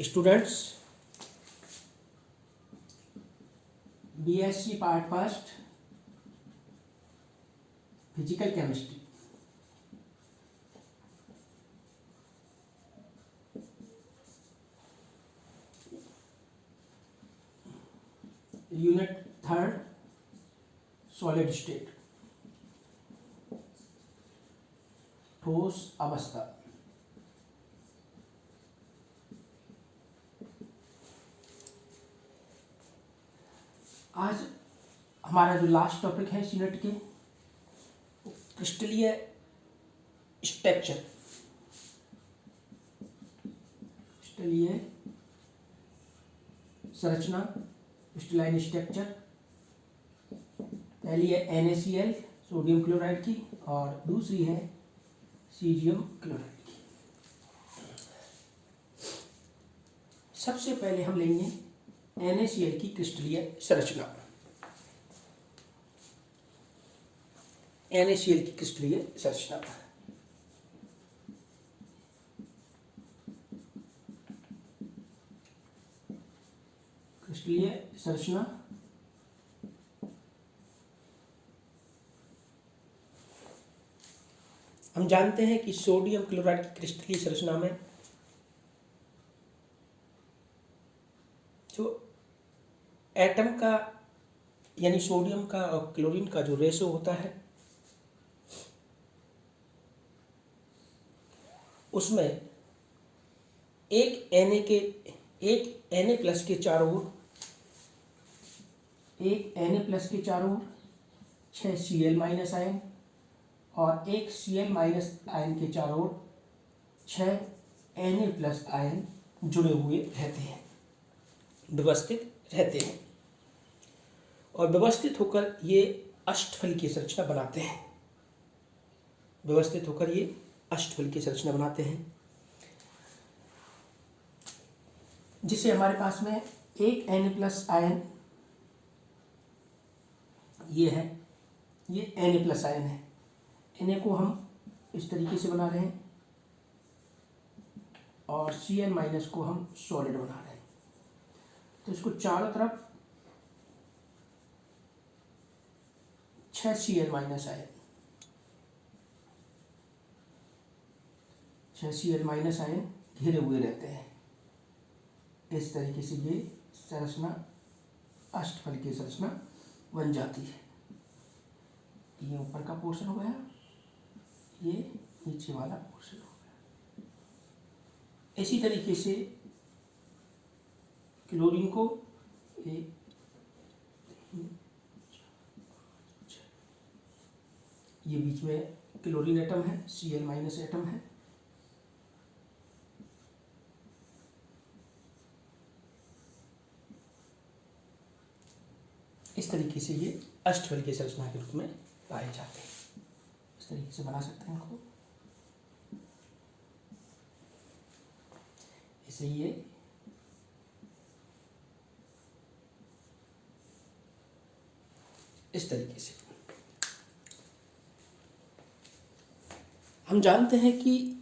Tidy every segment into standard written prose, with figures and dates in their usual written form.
Students, BSc part first physical chemistry unit third solid state ठोस अवस्था। आज हमारा जो लास्ट टॉपिक है इस यूनिट के क्रिस्टलीय स्ट्रक्चर, क्रिस्टलीय संरचना, क्रिस्टलाइन स्ट्रक्चर। पहली है NaCl सोडियम क्लोराइड की और दूसरी है सीजियम क्लोराइड की। सबसे पहले हम लेंगे NaCl की क्रिस्टलीय संरचना। NaCl की क्रिस्टलीय संरचना क्रिस्टलीय संरचना हम जानते हैं कि सोडियम क्लोराइड की क्रिस्टलीय संरचना में जो एटम का यानी सोडियम का और क्लोरीन का जो रेशो होता है उसमें एक Na प्लस के चारों ओर 6 Cl माइनस आयन और एक Cl माइनस आयन के चारों ओर 6 Na प्लस आयन जुड़े हुए रहते हैं, व्यवस्थित रहते हैं और व्यवस्थित होकर ये अष्टफल की संरचना बनाते हैं। व्यवस्थित होकर ये अष्टफल की संरचना बनाते हैं, जिसे हमारे पास में एक Na प्लस आयन ये है, ये Na प्लस आयन है। Na को हम इस तरीके से बना रहे हैं और Cl माइनस को हम सॉलिड बना रहे हैं। तो इसको चारों तरफ 6 Cl minus ion, 6 Cl minus ion घिरे हुए रहते हैं। इस तरीके से ये संरचना अष्टफल की संरचना बन जाती है। ये ऊपर का पोर्शन हो गया, ये नीचे वाला पोर्शन हो गया। इसी तरीके से क्लोरीन को ये बीच में क्लोरीन एटम है, Cl माइनस एटम है। इस तरीके से ये अष्टफल की संरचना के रूप में पाए जाते हैं। इस तरीके से बना सकते हैं इनको। इसे ये इस तरीके से हम जानते हैं कि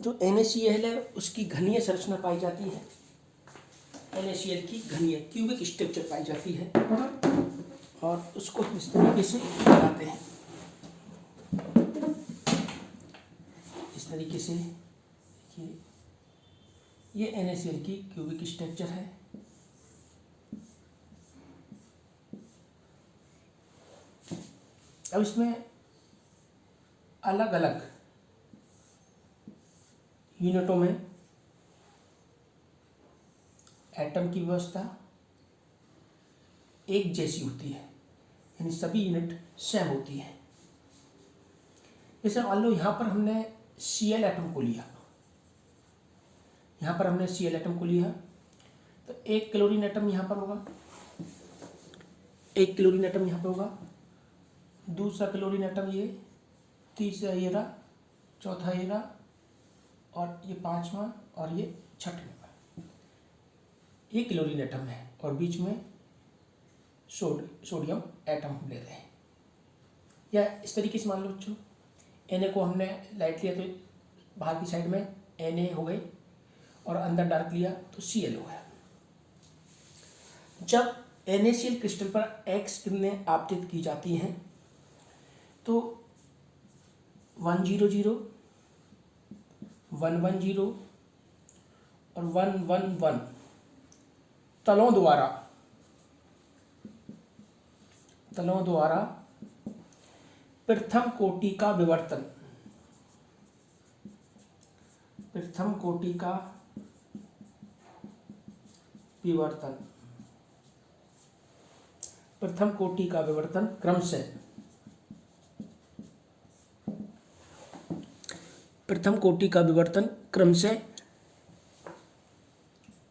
जो NaCl है उसकी घनीय संरचना पाई जाती है। NaCl की घनीय क्यूबिक स्ट्रक्चर पाई जाती है और उसको हम इस तरीके से बनाते हैं। इस तरीके से देखिए, ये NaCl की क्यूबिक स्ट्रक्चर है। अब इसमें अलग अलग यूनिटों में एटम की व्यवस्था एक जैसी होती है, यानी सभी यूनिट सेम होती है। जैसे मान लो यहाँ पर हमने Cl एटम को लिया, यहाँ पर हमने Cl एटम को लिया तो एक क्लोरीन एटम यहाँ पर होगा, एक क्लोरीन एटम यहाँ पर होगा, दूसरा क्लोरीन एटम ये, तीसरा ये रहा, चौथा ये रहा और ये पांचवा और ये छठवां। ये क्लोरीन एटम है और बीच में सोडियम एटम हम ले रहे हैं। या इस तरीके से मान लो बच्चों, Na को हमने लाइट लिया तो बाहर की साइड में Na हो गई और अंदर डार्क लिया तो ClO है। जब NaCl क्रिस्टल पर एक्स किरणें आपतित की जाती हैं तो 100, 110 और 111 तलों द्वारा प्रथम कोटि का विवर्तन क्रमशः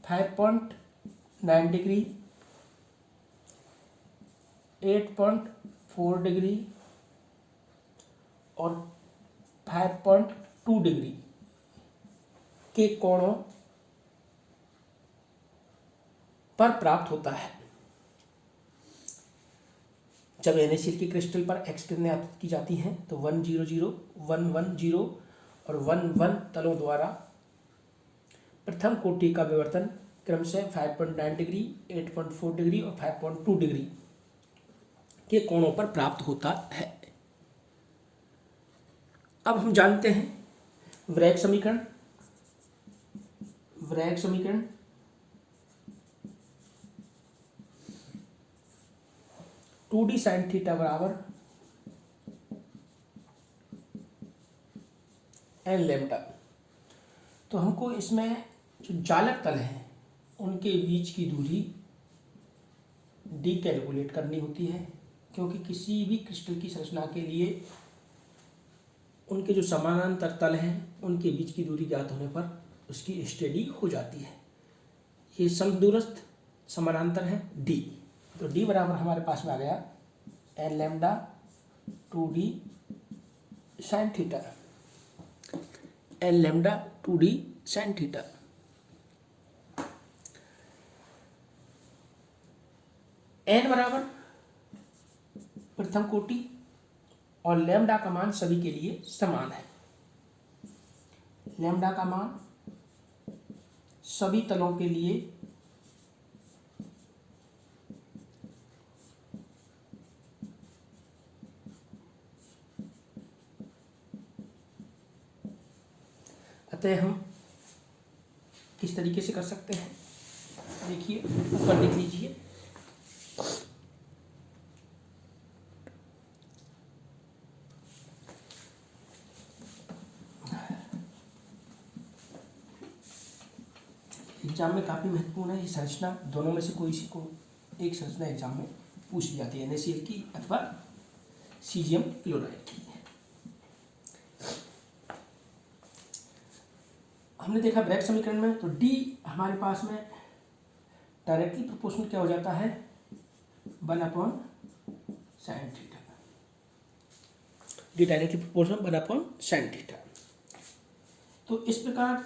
5.9 डिग्री, 8.4 डिग्री और 5.2 डिग्री के कोणों पर प्राप्त होता है। जब NaCl की क्रिस्टल पर एक्स किरणें आपतित की जाती हैं तो 100, 110 और 11 तलों द्वारा प्रथम कोटि का विवर्तन क्रमशः 5.9 डिग्री, 8.4 डिग्री और 5.2 डिग्री के कोणों पर प्राप्त होता है। अब हम जानते हैं ब्रैग समीकरण। 2d sin थीटा बराबर n लैम्डा। तो हमको इसमें जो जालक तल हैं उनके बीच की दूरी d कैलकुलेट करनी होती है, क्योंकि किसी भी क्रिस्टल की संरचना के लिए उनके जो समानांतर तल हैं उनके बीच की दूरी ज्ञात होने पर उसकी स्टडी हो जाती है। ये समदूरस्थ समानांतर है d, तो d बराबर हमारे पास में आ गया n lambda 2d sine theta, n lambda 2d sine theta. n बराबर प्रथम कोटि और लैम्डा का मान सभी के लिए समान है। लैम्डा का मान सभी तलों के लिए अतः हम किस तरीके से कर सकते हैं, देखिए ऊपर लिख लीजिए। एग्जाम में काफ़ी महत्वपूर्ण है ये संरचना, दोनों में से कोई सी को एक संरचना एग्जाम में पूछ ली जाती है, NaCl की अथवा सीजियम क्लोराइड की। हमने देखा ब्रैग समीकरण में तो d हमारे पास में डायरेक्टली प्रोपोर्शनल क्या हो जाता है 1/sin theta. d directly proportional 1/sin theta. तो इस प्रकार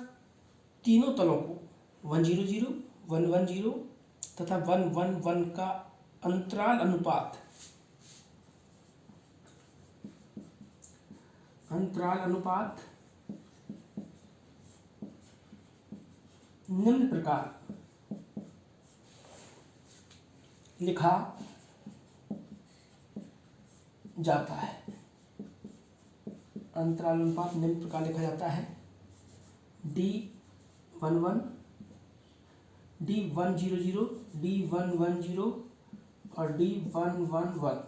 तीनों तलों को 100, 110 तथा 111 का अंतराल अनुपात निम्न प्रकार लिखा जाता है। अंतराल अनुपात निम्न प्रकार लिखा जाता है D11, D100, D110 और D111।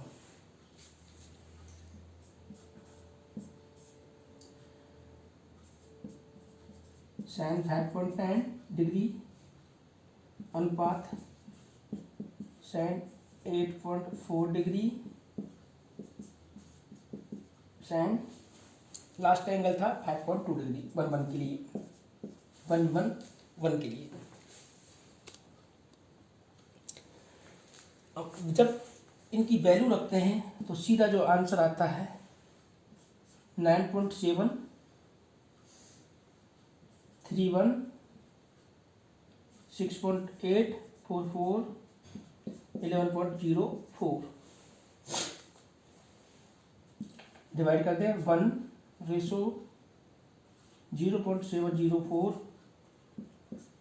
साइन 5.9 डिग्री अनुपात sine 8.4 degree sine last angle था 5.2 डिग्री 111 के लिए। अब जब इनकी वैल्यू रखते हैं तो सीधा जो आंसर आता है 9.7 31 6.8 44 11.04 डिवाइड करते हैं 1/0.704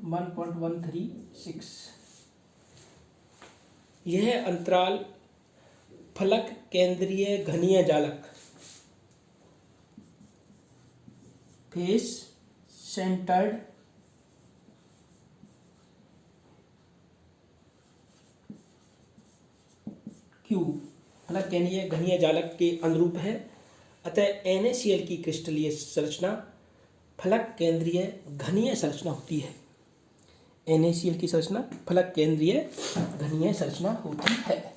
1.136। यह अंतराल फलक केंद्रीय घनीय जालक फेस सेंटर्ड क्यूब फलक केंद्रीय घनीय जालक के अनुरूप है। अतः NaCl की क्रिस्टलीय संरचना फलक केंद्रीय घनीय संरचना होती है। NaCl की संरचना फलक केंद्रीय घनीय संरचना होती है।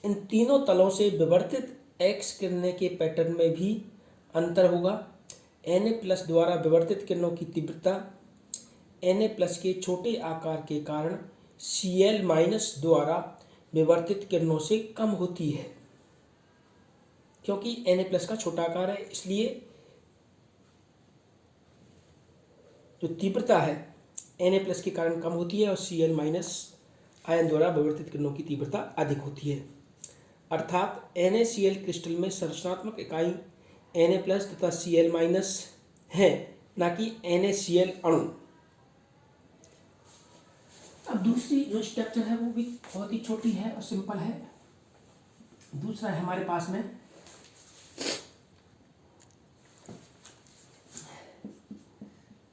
इन तीनों तलों से विवर्तित एक्स किरणें के पैटर्न में भी अंतर होगा। Na+ द्वारा विवर्तित किरणों की तीव्रता Na+ के छोटे आकार के कारण Cl- द्वारा विवर्तित किरणों से कम होती है। क्योंकि Na+ का छोटा आकार है, इसलिए जो तीव्रता है Na+ के कारण कम होती है और Cl- आयन द्वारा विवर्तित किरणों की तीव्रता अधिक होती है। अर्थात NaCl क्रिस्टल में संरचनात्मक इकाई Na+ तथा Cl- है, न कि NaCl अणु। अब दूसरी जो स्ट्रक्चर है वो भी बहुत ही छोटी है और सिंपल है। दूसरा है हमारे पास में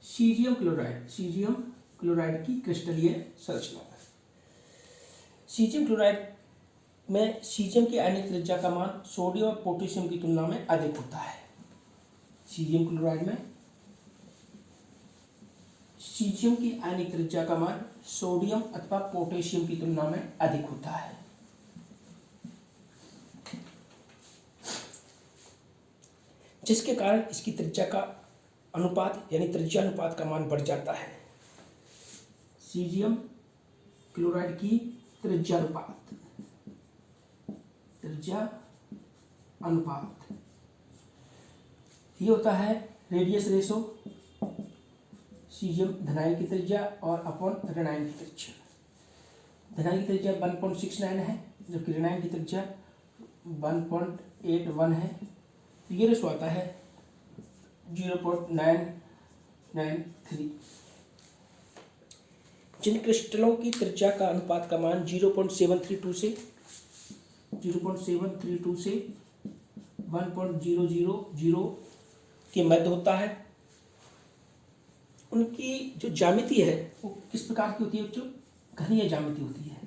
सीजियम क्लोराइड की क्रिस्टलीय संरचना। सीजियम क्लोराइड में सीजियम की आयनिक त्रिज्या का मान सोडियम और पोटेशियम की तुलना में अधिक होता है। सीजियम क्लोराइड में सीजियम की आयनिक त्रिज्या का मान सोडियम अथवा पोटेशियम की तुलना में अधिक होता है। जिसके कारण इसकी त्रिज्या का अनुपात यानी त्रिज्या अनुपात का मान बढ़ जाता है। सीजियम क्लोराइड की त्रिज्या अनुपात ये होता है रेडियस रेशो सीजियम धनायन की त्रिज्या और अपॉन ऋणायन की त्रिज्या। धनायन की त्रिज्या 1.69 है, जबकि ऋणायन की त्रिज्या 1.81 है। तो ये रेशो आता है 0.993। जिन क्रिस्टलों की त्रिज्या का अनुपात का मान 0.732 से 1.000 के मध्य होता है, उनकी जो ज्यामिति है वो किस प्रकार की होती है बच्चों? घनीय ज्यामिति होती है।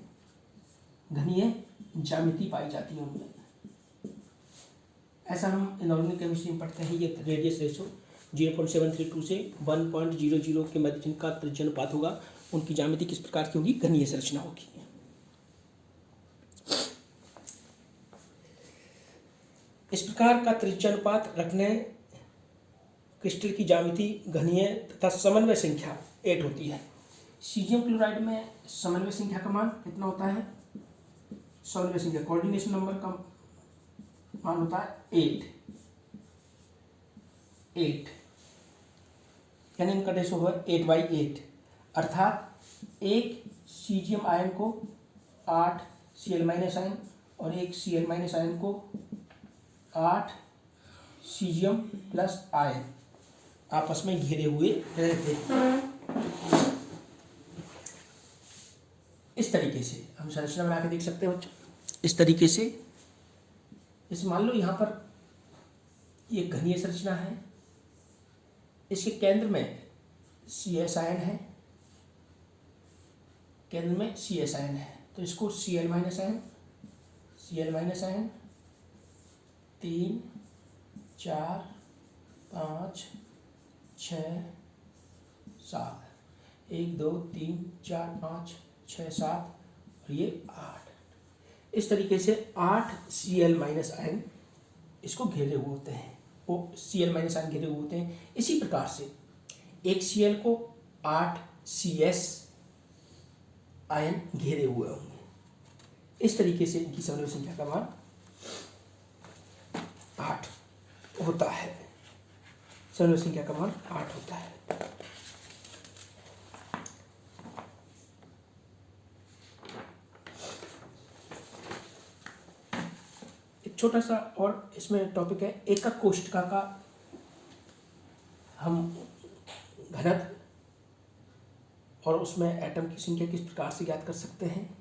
घनीय ज्यामिति पाई जाती है उनमें। ऐसा हम इनऑर्गेनिक केमिस्ट्री में पढ़ते हैं। ये रेडियस रेशो 0.732 से 1.00 के मध्य जिनका त्रिज्या अनुपात होगा, उनकी ज्यामिति किस प्रकार की होगी? घनीय संरचना होगी। इस प्रकार का त्रिज्या अनुपात रखने क्रिस्टल की ज्यामिति घनीय तथा समन्वय संख्या 8 होती है। सीजियम क्लोराइड में समन्वय संख्या का मान कितना होता है? समन्वय संख्या कोऑर्डिनेशन नंबर का मान होता है 8 यानी इनका रेशो होगा 8/8। अर्थात एक सीजियम आयन को 8 Cl- आयन और एक Cl- आयन को 8 सीजियम प्लस आयन आपस में घिरे हुए रहते हैं। इस तरीके से हम संरचना बना के देख सकते हैं बच्चों। इस तरीके से इस मान लो यहाँ पर ये घनीय संरचना है, इसके केंद्र में CS आयन है, केंद्र में CS आयन है, तो इसको Cl- आयन 3 4 5 6 7 1 2 3 4 5 6 7 और ये 8। इस तरीके से 8 Cl- आयन इसको घेरे हुए होते हैं, वो Cl- आयन घेरे हुए होते हैं। इसी प्रकार से एक Cl को 8 CS आयन घेरे हुए होंगे। इस तरीके से इनकी समन्वय संख्या का मान 8 होता है। समन्वय संख्या का मान 8 होता है। एक छोटा सा और इसमें टॉपिक है एकक कोष्ठिका का हम घनत्व और उसमें एटम की संख्या किस प्रकार से ज्ञात कर सकते हैं।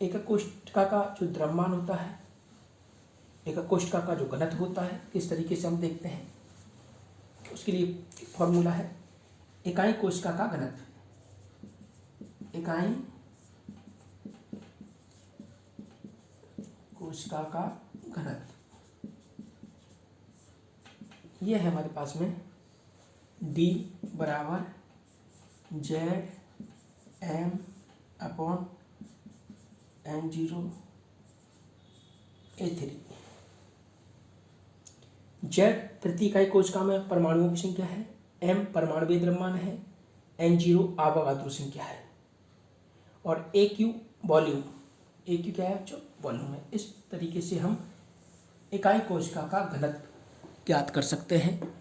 एकक कोशिका का जो द्रव्यमान होता है, एकक कोशिका का जो घनत्व होता है, किस तरीके से हम देखते हैं। उसके लिए फॉर्मूला है इकाई कोशिका का घनत्व। इकाई कोशिका का घनत्व ये है हमारे पास में D बराबर ZM अपॉन N0A3। Z प्रति इकाई कोशिका में परमाणुओं की संख्या है, M परमाणुीय द्रव्यमान है, N0 आवागाद्रो संख्या है और AQ वॉल्यूम। AQ क्या है? जो वॉल्यूम है। इस तरीके से हम इकाई कोशिका का घनत्व ज्ञात कर सकते हैं।